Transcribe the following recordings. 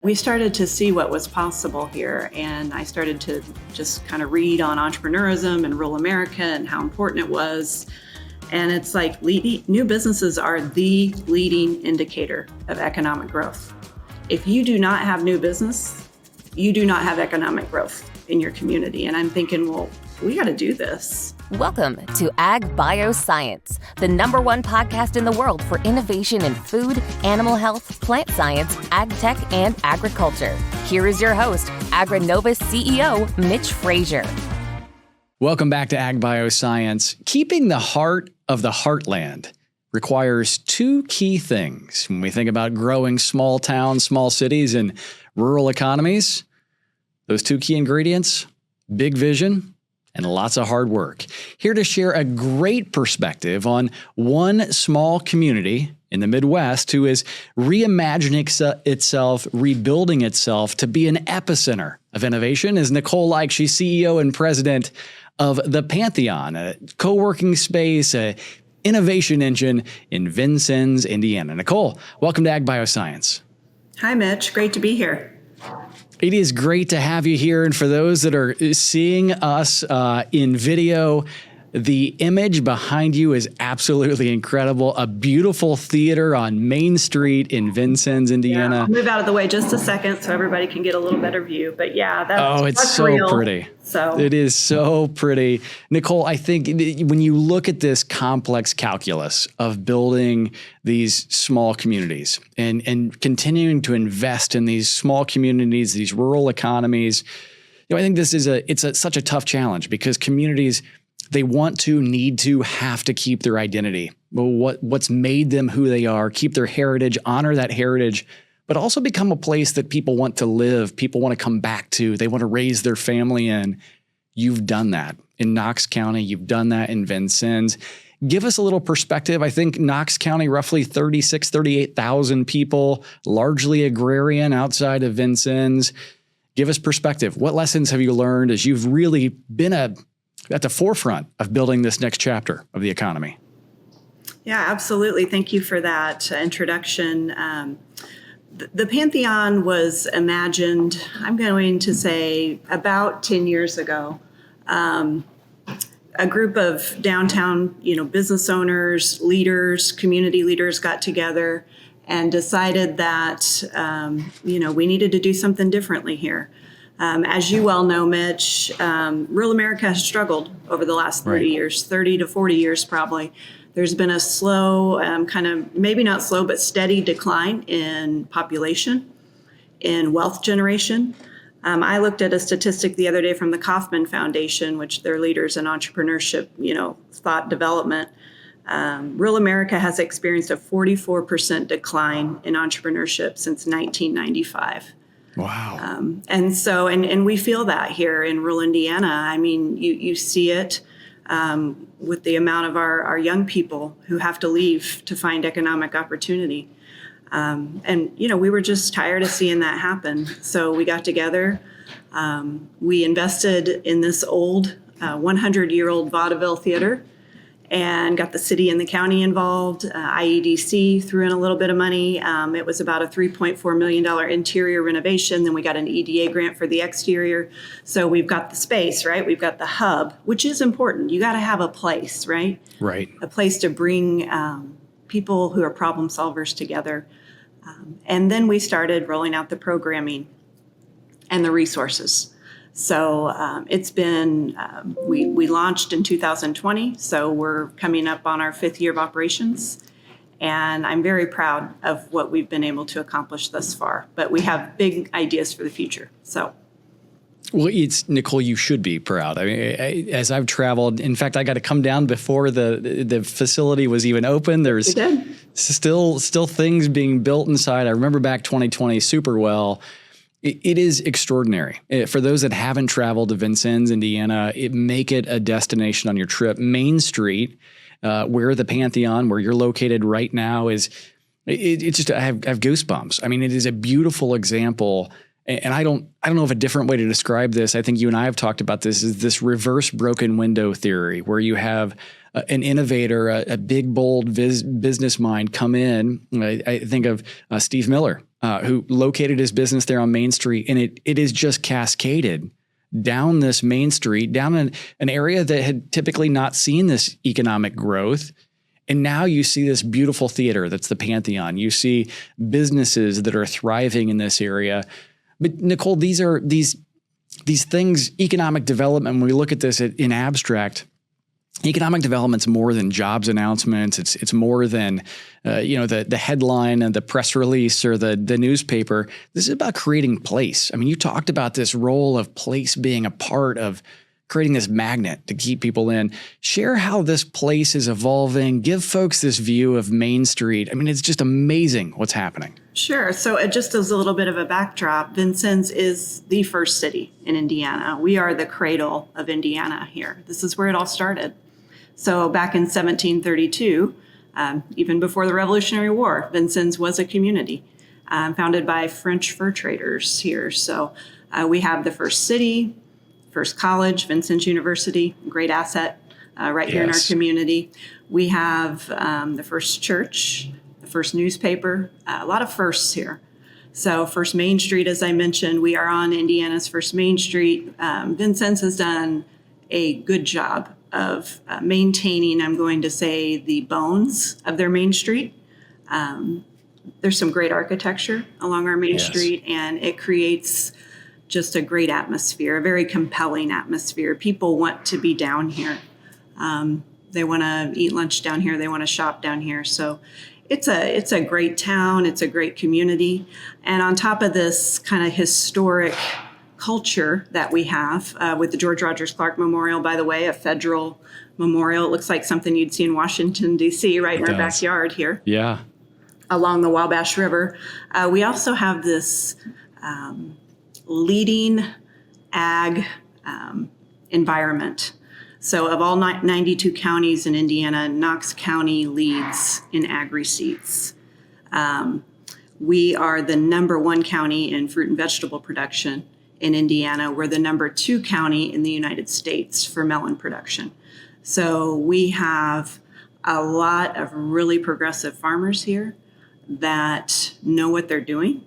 We started to see what was possible here, and I started to just kind of read on entrepreneurism and rural America and how important it was. And it's like new businesses are the leading indicator of economic growth. If you do not have new business, you do not have economic growth in your community. And I'm thinking, well, we got to do this. Welcome to Agbioscience, the #1 podcast in the world for innovation in food, animal health, plant science, ag tech, and agriculture. Here is your host, Agrinovus CEO, Mitch Frazier. Welcome back to Agbioscience. Keeping the heart of the heartland requires two key things when we think about growing small towns, small cities, and rural economies. Those two key ingredients: big vision and lots of hard work. Here to share a great perspective on one small community in the Midwest who is reimagining itself, rebuilding itself to be an epicenter of innovation is Nichole Like. She's CEO and president of The Pantheon, a co-working space, a innovation engine in Vincennes, Indiana. Nichole, welcome to Agbioscience. Hi, Mitch. Great to be here. It is great to have you here. And for those that are seeing us in video, the image behind you is absolutely incredible. A beautiful theater on Main Street in Vincennes, Indiana. Yeah, I'll move out of the way just a second so everybody can get a little better view. But yeah, that's so real. Pretty. So it is so pretty. Nichole, I think when you look at this complex calculus of building these small communities and continuing to invest in these small communities, these rural economies, I think this is such a tough challenge because communities, they want to, need to, have to keep their identity, what's made them who they are, keep their heritage, honor that heritage, but also become a place that people want to live, people want to come back to, they want to raise their family in. You've done that in Knox County. You've done that in Vincennes. Give us a little perspective. I think Knox County, roughly 38,000 people, largely agrarian outside of Vincennes. Give us perspective. What lessons have you learned as you've really been at the forefront of building this next chapter of the economy? Yeah, absolutely. Thank you for that introduction. The Pantheon was imagined, I'm going to say, about 10 years ago. A group of downtown, business owners, leaders, community leaders got together and decided that, we needed to do something differently here. As you well know, Mitch, rural America has struggled over the last 30 years, 30 to 40 years probably. There's been a slow, maybe not slow, but steady decline in population, in wealth generation. I looked at a statistic the other day from the Kauffman Foundation, which they're leaders in entrepreneurship, thought development. Rural America has experienced a 44% decline in entrepreneurship since 1995. Wow. And we feel that here in rural Indiana. I mean, you see it with the amount of our young people who have to leave to find economic opportunity. We were just tired of seeing that happen. So we got together. We invested in this old 100-year-old vaudeville theater and got the city and the county involved. IEDC threw in a little bit of money. It was about a $3.4 million interior renovation. Then we got an EDA grant for the exterior. So we've got the space, right? We've got the hub, which is important. You got to have a place, right? Right. A place to bring people who are problem solvers together. And then we started rolling out the programming and the resources. So it's been, we launched in 2020, so we're coming up on our 5th year of operations. And I'm very proud of what we've been able to accomplish thus far. But we have big ideas for the future. So. Well, Nichole, you should be proud. I mean, as I've traveled, in fact, I got to come down before the facility was even open. There's still things being built inside. I remember back 2020 super well. It is extraordinary. For those that haven't traveled to Vincennes, Indiana, make it a destination on your trip. Main Street, where the Pantheon, where you're located right now, it's just I have goosebumps. I mean, it is a beautiful example. And I don't know of a different way to describe this. I think you and I have talked about this, is this reverse broken window theory, where you have an innovator, a big, bold business mind come in. I think of Steve Miller who located his business there on Main Street, and it is just cascaded down this main street, down an area that had typically not seen this economic growth. And now you see this beautiful theater that's the Pantheon. You see businesses that are thriving in this area. But Nichole, these things, economic development, when we look at this in abstract, economic development's more than jobs announcements. It's more than the headline and the press release or the newspaper. This is about creating place. I mean, you talked about this role of place being a part of creating this magnet to keep people in. Share how this place is evolving. Give folks this view of Main Street. I mean, it's just amazing what's happening. Sure. So just as a little bit of a backdrop, Vincennes is the first city in Indiana. We are the cradle of Indiana here. This is where it all started. So back in 1732, even before the Revolutionary War, Vincennes was a community founded by French fur traders here. So we have the first city, first college, Vincennes University, great asset right here in our community. We have the first church, the first newspaper, a lot of firsts here. So First Main Street, as I mentioned, we are on Indiana's First Main Street. Vincennes has done a good job of maintaining, I'm going to say, the bones of their Main Street. There's some great architecture along our Main Street, and it creates just a great atmosphere, a very compelling atmosphere. People want to be down here. They want to eat lunch down here. They want to shop down here. So it's a great town. It's a great community. And on top of this kind of historic culture that we have with the George Rogers Clark Memorial, by the way, a federal memorial. It looks like something you'd see in Washington, D.C., right in our backyard here. Yeah. Along the Wabash River. We also have this leading ag environment. So of all 92 counties in Indiana, Knox County leads in ag receipts. We are the #1 county in fruit and vegetable production in Indiana. We're the #2 county in the United States for melon production. So we have a lot of really progressive farmers here that know what they're doing.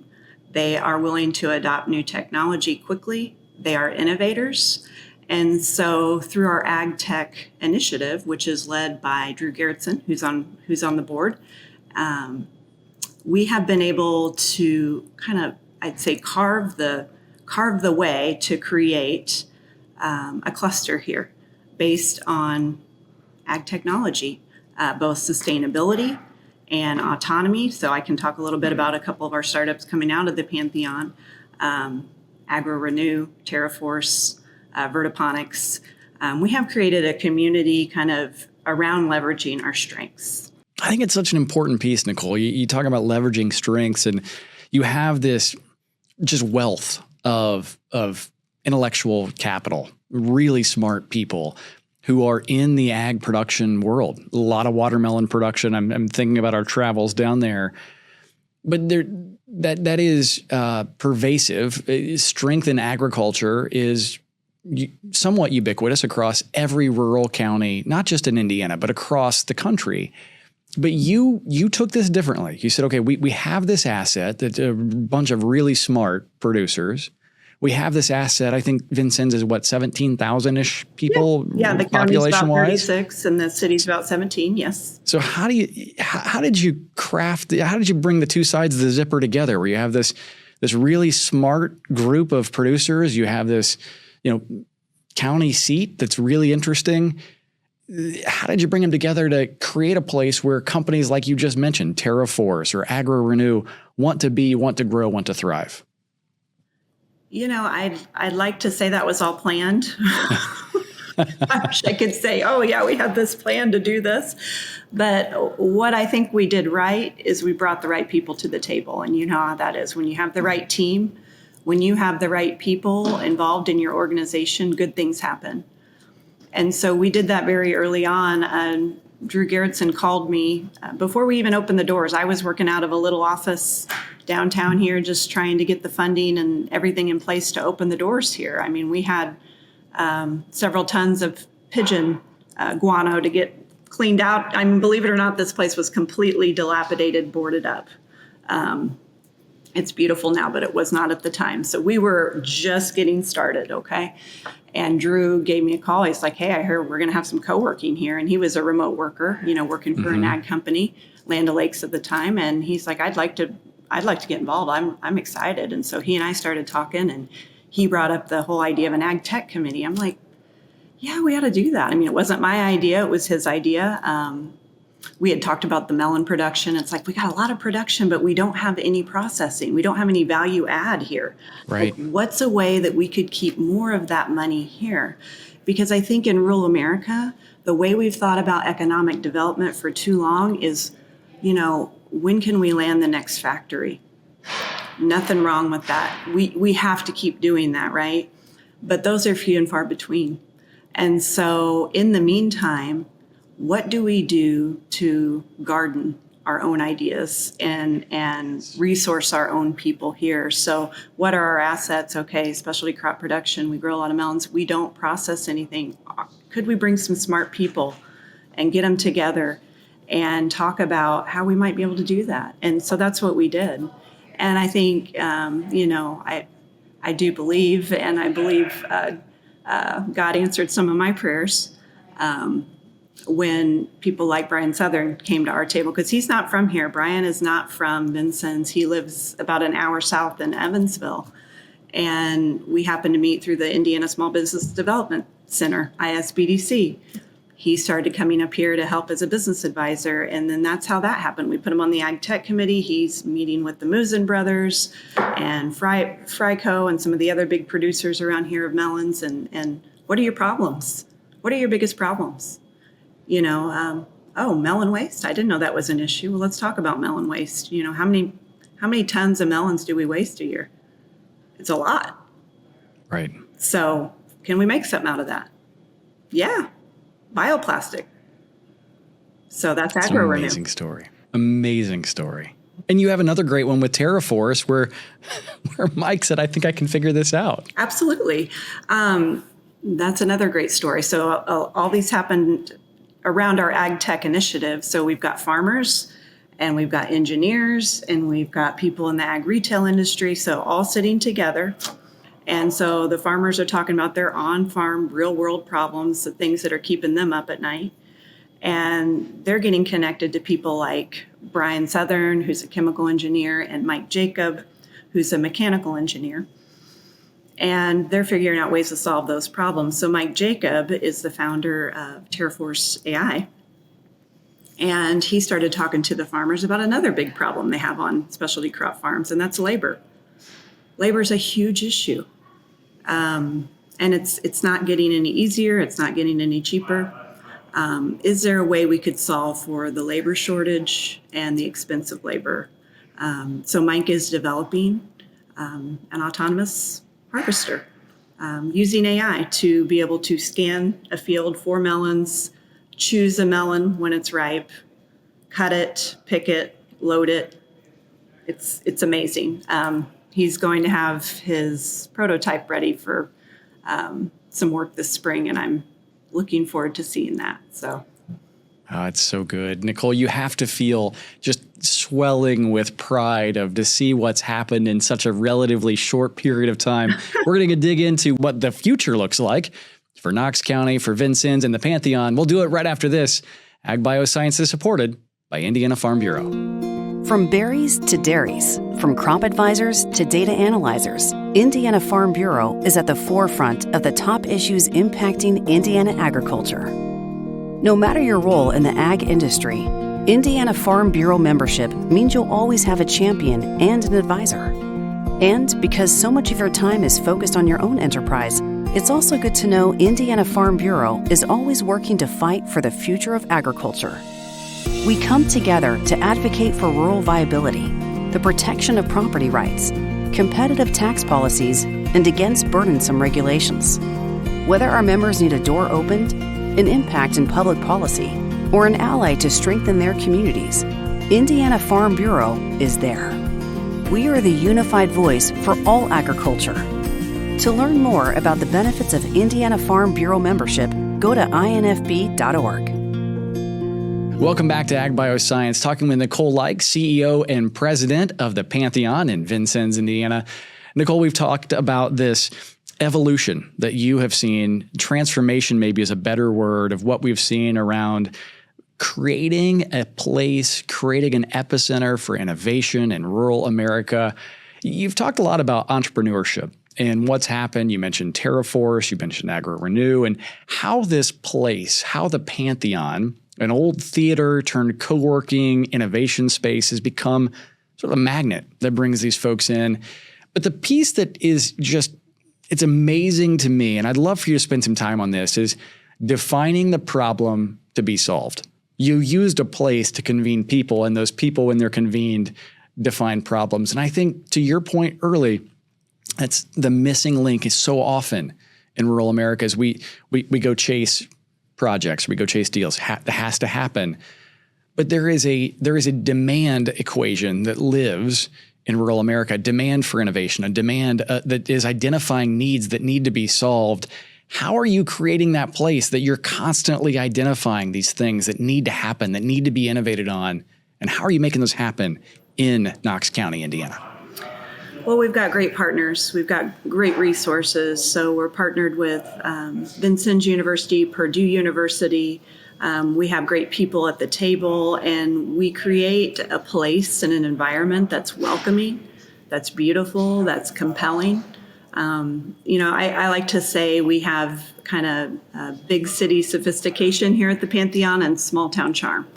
They are willing to adopt new technology quickly. They are innovators. And so through our Ag Tech initiative, which is led by Drew Gerritsen, who's on the board, we have been able to kind of, I'd say, carve the way to create a cluster here based on ag technology, both sustainability and autonomy. So I can talk a little bit about a couple of our startups coming out of the Pantheon, AgroRenew, TerraForce, Vertiponics. We have created a community kind of around leveraging our strengths. I think it's such an important piece, Nichole. You talk about leveraging strengths, and you have this just wealth of intellectual capital, really smart people who are in the ag production world. A lot of watermelon production. I'm thinking about our travels down there, but that is pervasive. Strength in agriculture is somewhat ubiquitous across every rural county, not just in Indiana, but across the country. But you took this differently. You said, okay, we have this asset that's a bunch of really smart producers. We have this asset. I think Vincennes is what, 17,000-ish people the county's about 36 and the city's about 17, yes. So how did you bring the two sides of the zipper together where you have this really smart group of producers, you have this, county seat that's really interesting. How did you bring them together to create a place where companies like you just mentioned, TerraForce or AgroRenew, want to be, want to grow, want to thrive? I'd like to say that was all planned. I wish I could say, oh yeah, we had this plan to do this. But what I think we did right is we brought the right people to the table. And you know how that is. When you have the right team, when you have the right people involved in your organization, good things happen. And so we did that very early on. Drew Gerritsen called me before we even opened the doors. I was working out of a little office downtown here, just trying to get the funding and everything in place to open the doors here. I mean, we had several tons of pigeon guano to get cleaned out. I mean, believe it or not, this place was completely dilapidated, boarded up. It's beautiful now, but it was not at the time. So we were just getting started, okay? And Drew gave me a call. He's like, hey, I heard we're going to have some co-working here. And he was a remote worker, working for an ag company, Land O'Lakes at the time. And he's like, I'd like to get involved. I'm excited. And so he and I started talking, and he brought up the whole idea of an ag tech committee. I'm like, yeah, we ought to do that. I mean, it wasn't my idea. It was his idea. We had talked about the melon production. It's like, we got a lot of production, but we don't have any processing. We don't have any value add here. Right. Like, what's a way that we could keep more of that money here? Because I think in rural America, the way we've thought about economic development for too long is, when can we land the next factory? Nothing wrong with that. We have to keep doing that, right? But those are few and far between. And so in the meantime, what do we do to garden our own ideas and resource our own people here? So what are our assets? Okay, specialty crop production. We grow a lot of melons. We don't process anything. Could we bring some smart people and get them together and talk about how we might be able to do that? And so that's what we did. And I think, I do believe, and I believe God answered some of my prayers when people like Brian Southern came to our table, because he's not from here. Brian is not from Vincennes. He lives about an hour south in Evansville. And we happened to meet through the Indiana Small Business Development Center, ISBDC. He started coming up here to help as a business advisor, and then that's how that happened. We put him on the Ag Tech Committee. He's meeting with the Musen brothers and Fryco and some of the other big producers around here of melons. And what are your problems? What are your biggest problems? Melon waste. I didn't know that was an issue. Well, let's talk about melon waste. How many tons of melons do we waste a year? It's a lot. Right. So can we make something out of that? Yeah. Bioplastic. So that's agro-renew. Amazing story. And you have another great one with TerraForest where Mike said, I think I can figure this out. Absolutely. That's another great story. So all these happened around our ag tech initiative. So we've got farmers and we've got engineers and we've got people in the ag retail industry. So all sitting together. And so the farmers are talking about their on-farm real world problems, the things that are keeping them up at night. And they're getting connected to people like Brian Southern, who's a chemical engineer, and Mike Jacob, who's a mechanical engineer. And they're figuring out ways to solve those problems. So Mike Jacob is the founder of TerraForce AI. And he started talking to the farmers about another big problem they have on specialty crop farms, and that's labor. Labor is a huge issue. And it's not getting any easier. It's not getting any cheaper. Is there a way we could solve for the labor shortage and the expensive labor? So Mike is developing an autonomous harvester using AI to be able to scan a field for melons, choose a melon when it's ripe, cut it, pick it, load it. It's amazing. He's going to have his prototype ready for some work this spring, and I'm looking forward to seeing that. So. Oh, it's so good. Nichole, you have to feel just swelling with pride to see what's happened in such a relatively short period of time. We're going to dig into what the future looks like for Knox County, for Vincennes, and the Pantheon. We'll do it right after this. Agbioscience is supported by Indiana Farm Bureau. From berries to dairies, from crop advisors to data analyzers, Indiana Farm Bureau is at the forefront of the top issues impacting Indiana agriculture. No matter your role in the ag industry, Indiana Farm Bureau membership means you'll always have a champion and an advisor. And because so much of your time is focused on your own enterprise, it's also good to know Indiana Farm Bureau is always working to fight for the future of agriculture. We come together to advocate for rural viability, the protection of property rights, competitive tax policies, and against burdensome regulations. Whether our members need a door opened, an impact in public policy, or an ally to strengthen their communities, Indiana Farm Bureau is there. We are the unified voice for all agriculture. To learn more about the benefits of Indiana Farm Bureau membership, go to infb.org. Welcome back to Agbioscience, talking with Nichole Like, CEO and president of the Pantheon in Vincennes, Indiana. Nichole, we've talked about this evolution that you have seen, transformation maybe is a better word, of what we've seen around creating a place, creating an epicenter for innovation in rural America. You've talked a lot about entrepreneurship and what's happened. You mentioned TerraForce, you mentioned AgriRenew, and how this place, how the Pantheon, an old theater turned co-working innovation space, has become sort of a magnet that brings these folks in. But the piece that is just, it's amazing to me, and I'd love for you to spend some time on this, is defining the problem to be solved. You used a place to convene people, and those people, when they're convened, define problems. And I think, to your point early, that's the missing link is so often in rural America as we go chase projects, we go chase deals. That has to happen. But there is a demand equation that lives in rural America, demand for innovation, a demand that is identifying needs that need to be solved. How are you creating that place that you're constantly identifying these things that need to happen, that need to be innovated on? And how are you making those happen in Knox County, Indiana? Well, we've got great partners. We've got great resources. So we're partnered with Vincennes University, Purdue University. We have great people at the table, and we create a place and an environment that's welcoming, that's beautiful, that's compelling. I like to say we have kind of big city sophistication here at the Pantheon and small town charm.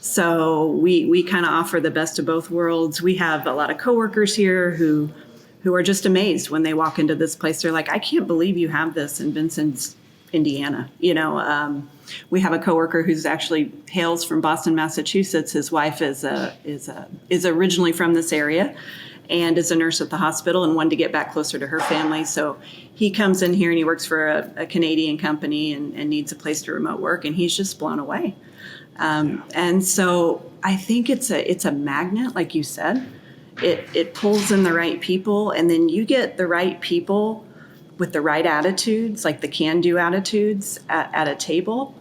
So we kind of offer the best of both worlds. We have a lot of coworkers here who are just amazed when they walk into this place. They're like, I can't believe you have this in Vincennes, Indiana. We have a coworker who's actually hails from Boston, Massachusetts. His wife is originally from this area and is a nurse at the hospital and wanted to get back closer to her family. So he comes in here and he works for a Canadian company and needs a place to remote work, and he's just blown away. And so I think it's a magnet, like you said. It pulls in the right people, and then you get the right people with the right attitudes, like the can-do attitudes at a table.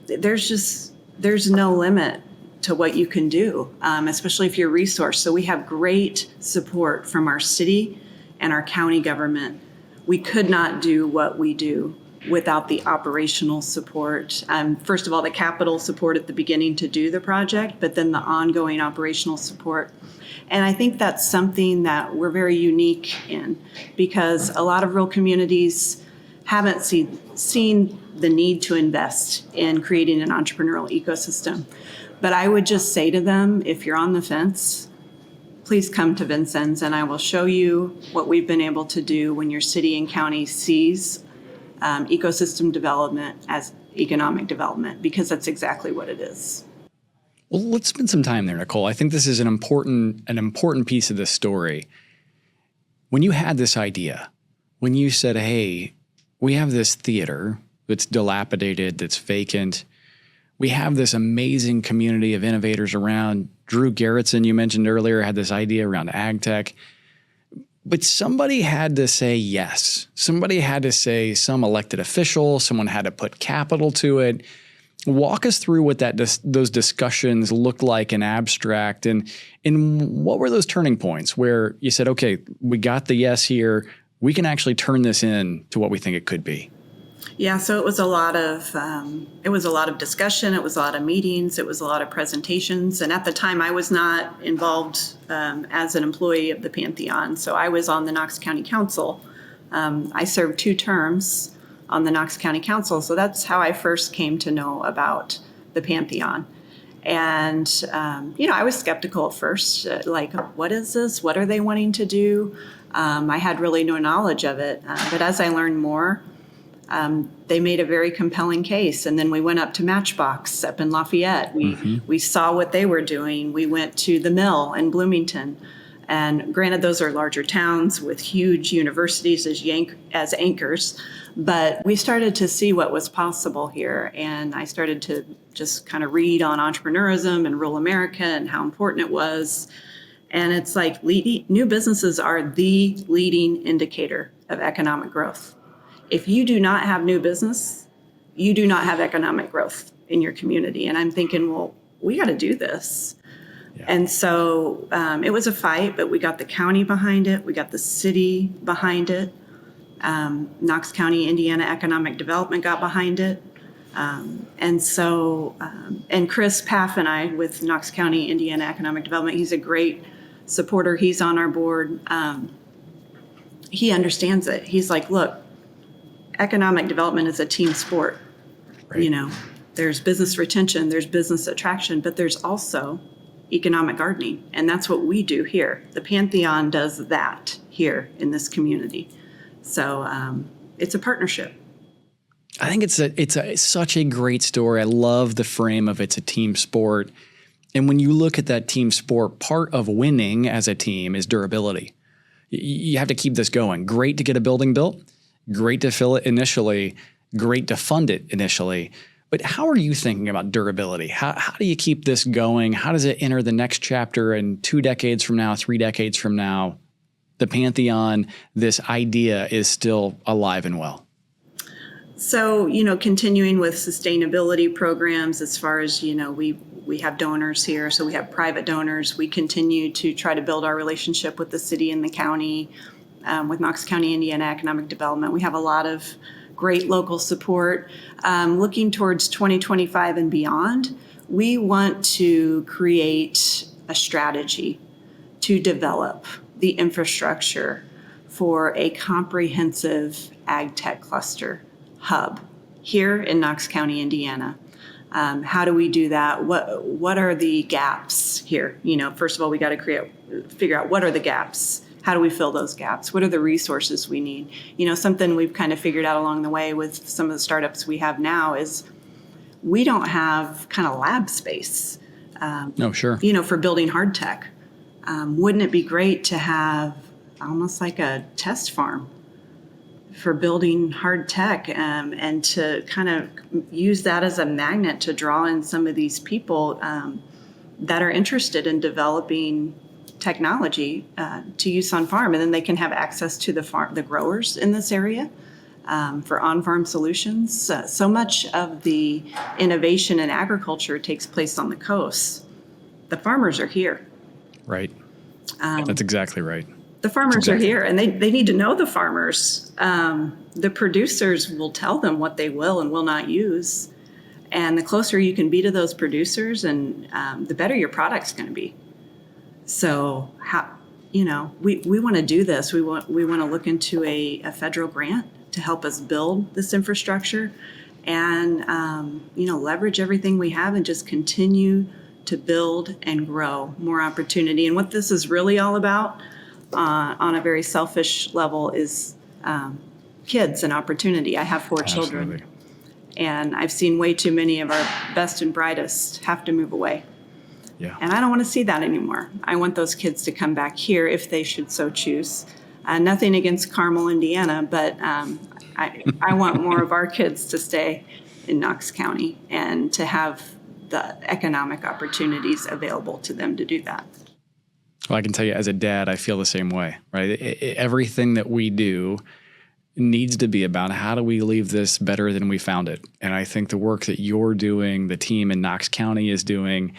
There's no limit to what you can do, especially if you're resourced. So we have great support from our city and our county government. We could not do what we do without the operational support. First of all, the capital support at the beginning to do the project, but then the ongoing operational support. And I think that's something that we're very unique in, because a lot of rural communities haven't seen the need to invest in creating an entrepreneurial ecosystem. But I would just say to them, if you're on the fence, please come to Vincennes and I will show you what we've been able to do when your city and county sees ecosystem development as economic development, because that's exactly what it is. Well, let's spend some time there, Nichole. I think this is an important piece of this story. When you had this idea, when you said, hey, we have this theater that's dilapidated, that's vacant, we have this amazing community of innovators around. Drew Gerritsen, you mentioned earlier, had this idea around ag tech. But somebody had to say yes. Somebody had to say, some elected official, someone had to put capital to it. Walk us through what those discussions looked like in abstract, and what were those turning points where you said, okay, we got the yes here, we can actually turn this into what we think it could be? Yeah, so it was a lot of discussion. It was a lot of meetings. It was a lot of presentations. And at the time, I was not involved as an employee of the Pantheon. So I was on the Knox County Council. I served 2 terms on the Knox County Council. So that's how I first came to know about the Pantheon. And, I was skeptical at first, like, what is this? What are they wanting to do? I had really no knowledge of it. But as I learned more, they made a very compelling case. And then we went up to Matchbox up in Lafayette. We saw what they were doing. We went to the mill in Bloomington. And granted, those are larger towns with huge universities as anchors. But we started to see what was possible here. And I started to just kind of read on entrepreneurism and rural America and how important it was. And it's like new businesses are the leading indicator of economic growth. If you do not have new business, you do not have economic growth. in your community. And I'm thinking, well, we got to do this. Yeah. And so it was a fight, but we got the county behind it. We got the city behind it. Knox County, Indiana Economic Development got behind it. And Chris Paff and I with Knox County, Indiana Economic Development, he's a great supporter. He's on our board. He understands it. He's like, look, economic development is a team sport. Right. You know, there's business retention, there's business attraction, but there's also economic gardening. And that's what we do here. The Pantheon does that here in this community. So it's a partnership. I think it's such a great story. I love the frame of it's a team sport. And when you look at that team sport, part of winning as a team is durability. You have to keep this going. Great to get a building built, great to fill it initially, great to fund it initially. But how are you thinking about durability? How do you keep this going? How does it enter the next chapter in 2 decades from now, 3 decades from now? The Pantheon, this idea is still alive and well. So, continuing with sustainability programs as far as, we have donors here, so we have private donors. We continue to try to build our relationship with the city and the county, with Knox County, Indiana Economic Development. We have a lot of great local support. Looking towards 2025 and beyond, we want to create a strategy to develop the infrastructure for a comprehensive ag tech cluster hub here in Knox County, Indiana. How do we do that? What are the gaps here? First of all, we got to figure out what are the gaps. How do we fill those gaps? What are the resources we need? Something we've kind of figured out along the way with some of the startups we have now is we don't have kind of lab space. Sure. For building hard tech. Wouldn't it be great to have almost like a test farm for building hard tech, and to kind of use that as a magnet to draw in some of these people that are interested in developing technology to use on farm, and then they can have access to the growers in this area for on-farm solutions. So much of the innovation in agriculture takes place on the coast. The farmers are here. Right. That's exactly right. The farmers are here, and they need to know the farmers. The producers will tell them what they will and will not use. And the closer you can be to those producers, and the better your product's going to be. So, we want to do this. We want to look into a federal grant to help us build this infrastructure, and leverage everything we have and just continue to build and grow more opportunity. And what this is really all about, on a very selfish level, is kids and opportunity. I have 4 children, and I've seen way too many of our best and brightest have to move away. Yeah. And I don't want to see that anymore. I want those kids to come back here if they should so choose. Nothing against Carmel, Indiana, but I want more of our kids to stay in Knox County and to have the economic opportunities available to them to do that. Well, I can tell you as a dad, I feel the same way, right? Everything that we do needs to be about how do we leave this better than we found it. And I think the work that you're doing, the team in Knox County is doing,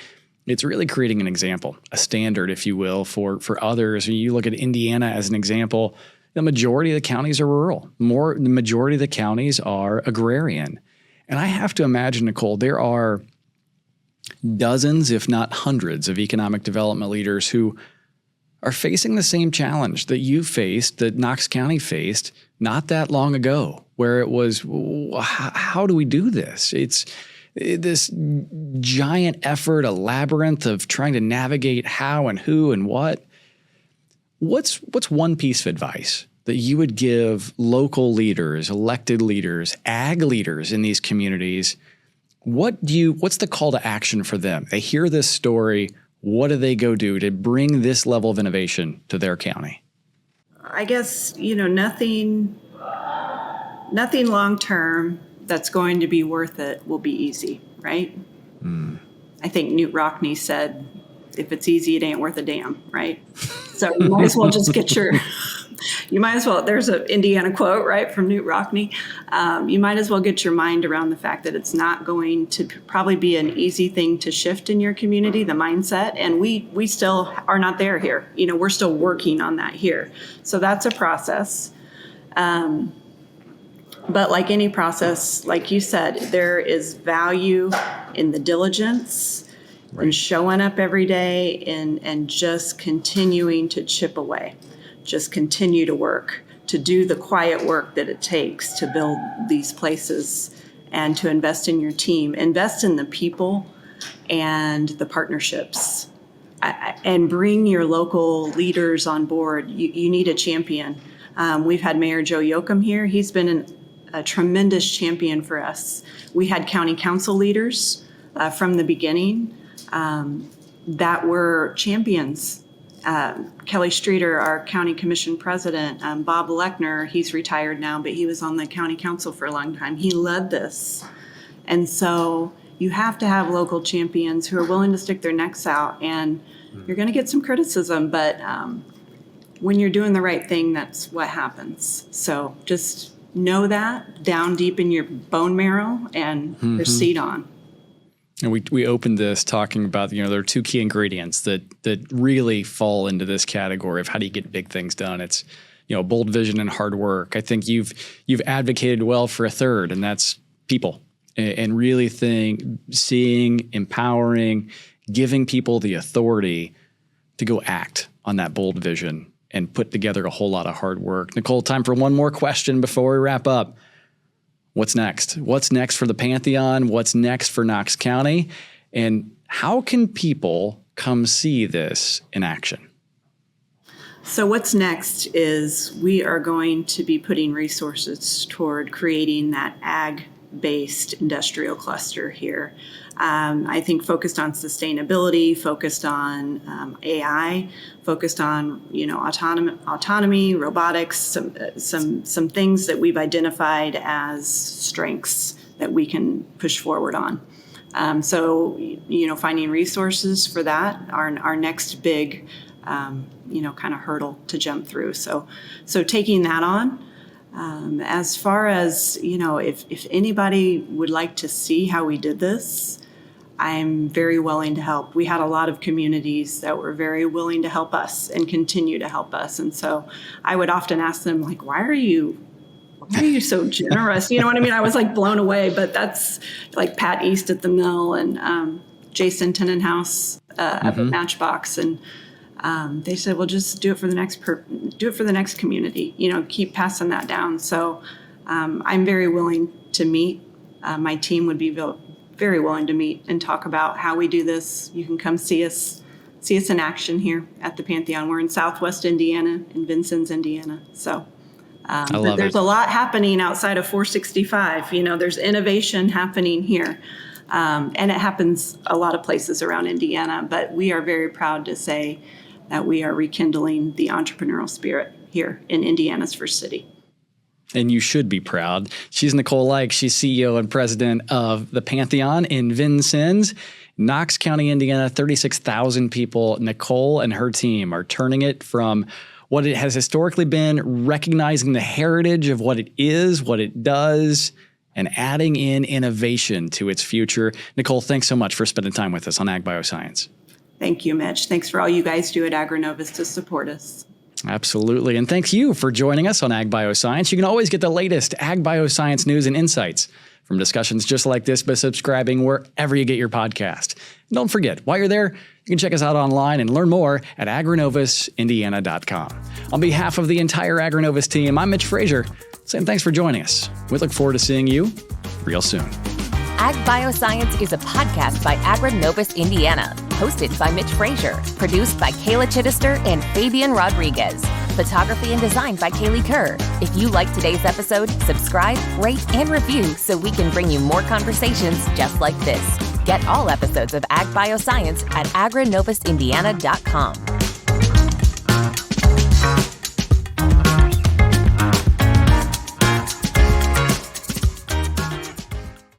it's really creating an example, a standard, if you will, for others. When you look at Indiana as an example, the majority of the counties are rural. The majority of the counties are agrarian. And I have to imagine, Nichole, there are dozens, if not hundreds, of economic development leaders who are facing the same challenge that you faced, that Knox County faced not that long ago, where it was, how do we do this? It's this giant effort, a labyrinth of trying to navigate how and who and what. What's one piece of advice that you would give local leaders, elected leaders, ag leaders in these communities? What's the call to action for them? They hear this story. What do they go do to bring this level of innovation to their county? I guess, nothing long-term that's going to be worth it will be easy, right? I think Newt Rockney said, if it's easy, it ain't worth a damn, right? So you might as well just get your you might as well, there's an Indiana quote, right, from Newt Rockney. You might as well get your mind around the fact that it's not going to probably be an easy thing to shift in your community, the mindset. And we still are not there here. We're still working on that here. So that's a process. But like any process, like you said, there is value in the diligence and showing up every day and just continuing to chip away, just continue to work, to do the quiet work that it takes to build these places and to invest in your team, invest in the people and the partnerships, and bring your local leaders on board. You need a champion. We've had Mayor Joe Yoakum here. He's been a tremendous champion for us. We had county council leaders from the beginning that were champions. Kelly Streeter, our county commission president, Bob Lechner, he's retired now, but he was on the county council for a long time. He led this. And so you have to have local champions who are willing to stick their necks out, and you're going to get some criticism, but when you're doing the right thing, that's what happens. So just know that down deep in your bone marrow and proceed on. And we opened this talking about, there are two key ingredients that really fall into this category of how do you get big things done. It's, bold vision and hard work. I think you've advocated well for a third, and that's people, and really seeing, empowering, giving people the authority to go act on that bold vision and put together a whole lot of hard work. Nichole, time for one more question before we wrap up. What's next? What's next for the Pantheon? What's next for Knox County? And how can people come see this in action? So what's next is we are going to be putting resources toward creating that ag-based industrial cluster here. I think focused on sustainability, focused on AI, focused on autonomy, robotics, some things that we've identified as strengths that we can push forward on. So finding resources for that are our next big kind of hurdle to jump through. So taking that on. As far as if anybody would like to see how we did this, I'm very willing to help. We had a lot of communities that were very willing to help us and continue to help us. And so I would often ask them, like, why are you so generous? You know what I mean? I was like blown away, but that's like Pat East at the Mill and Jason Tenenhouse at the Matchbox. And they said, well, just do it for the next community, keep passing that down. So I'm very willing to meet. My team would be very willing to meet and talk about how we do this. You can come see us in action here at the Pantheon. We're in Southwest Indiana, in Vincennes, Indiana. So there's a lot happening outside of 465. There's innovation happening here. And it happens a lot of places around Indiana, but we are very proud to say that we are rekindling the entrepreneurial spirit here in Indiana's first city. And you should be proud. She's Nichole Like. She's CEO and president of the Pantheon in Vincennes, Knox County, Indiana, 36,000 people. Nichole and her team are turning it from what it has historically been, recognizing the heritage of what it is, what it does, and adding in innovation to its future. Nichole, thanks so much for spending time with us on Agbioscience. Thank you, Mitch. Thanks for all you guys do at AgriNovus to support us. Absolutely. And thanks you for joining us on Agbioscience. You can always get the latest Agbioscience news and insights from discussions just like this by subscribing wherever you get your podcast. And don't forget, while you're there, you can check us out online and learn more at agrinovusindiana.com. On behalf of the entire AgriNovus team, I'm Mitch Frazier, saying thanks for joining us. We look forward to seeing you real soon. Agbioscience is a podcast by AgriNovus Indiana, hosted by Mitch Frazier, produced by Kayla Chittister and Fabian Rodriguez, photography and design by Kaylee Kerr. If you liked today's episode, subscribe, rate, and review so we can bring you more conversations just like this. Get all episodes of Agbioscience at agrinovusindiana.com.